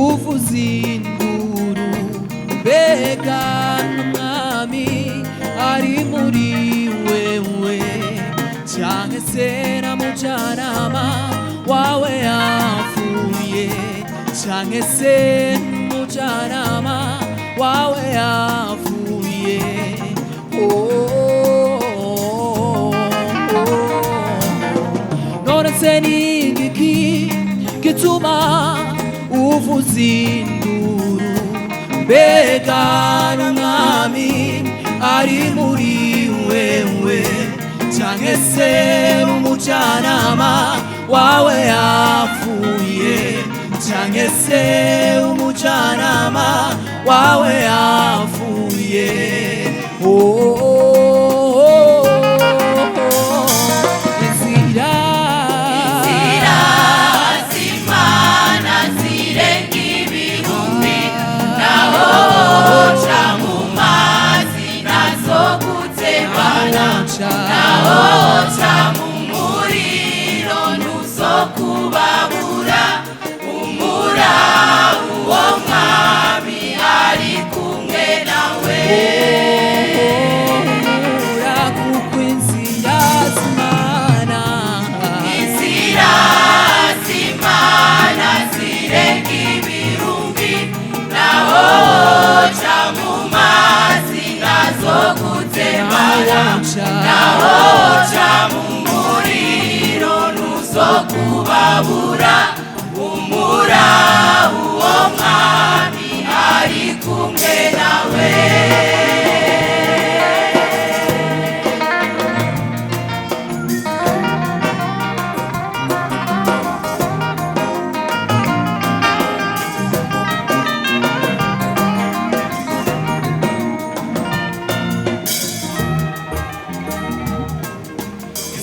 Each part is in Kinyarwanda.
uvuza induru, mbega n'umwami ari muri wewe, canke se na mujanama wawe yapfuye, canke se n'umujanama wawe yapfuye. None se n'igiki gituma uvuza induru, mbega n'umwami ari muri wewe, canke se n'umujanama wawe yapfuye, canke se umujanama wawe yapfuye. Inzira z'Imana zirenga ibihumbi, naho ca mu mazi nazo gutembana, naho ca mu muriro ntuzokubabura. Humura, uwo mwami ari kumwe nawe. kuko inzira z'Imana zirenga ibihumbi, naho ca mu mazi nazo gutembana, naho ca mu muriro ntuzokubabura. Humura, uwo mwami ari kumwe nawe.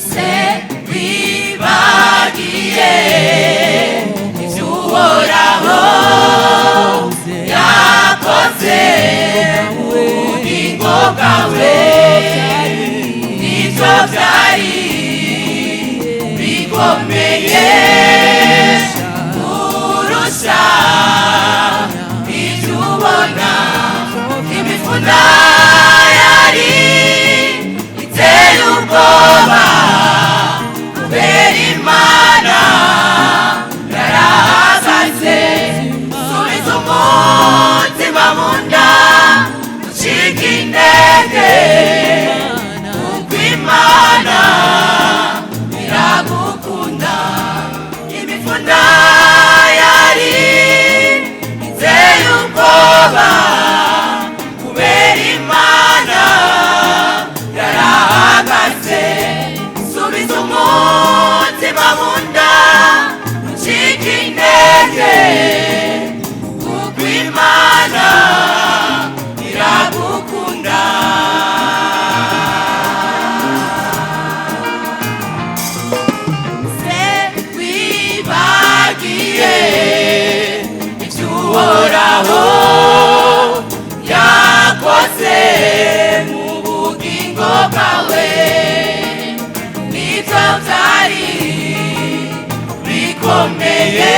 Se wibagiye ivy'Uhoraho yakoze mu bugingo bwawe, nivyo vyari bikomeye kurusha ivyo ubona. Imifunda yari iteye ubwoba, kubera Imana yarahagaze. Subiza umutima mu nda, ucika intege, kuko Imana iragukunda. Imifunda yari iteye ubwoba, kubera Imana yarahagaze. Subiza umutima mu nda, ucika intege, kuko Imana iragukunda. Se wibagiye ivy'Uhoraho yakoze mu bugingo bwawe, nivyo vyari bikomeye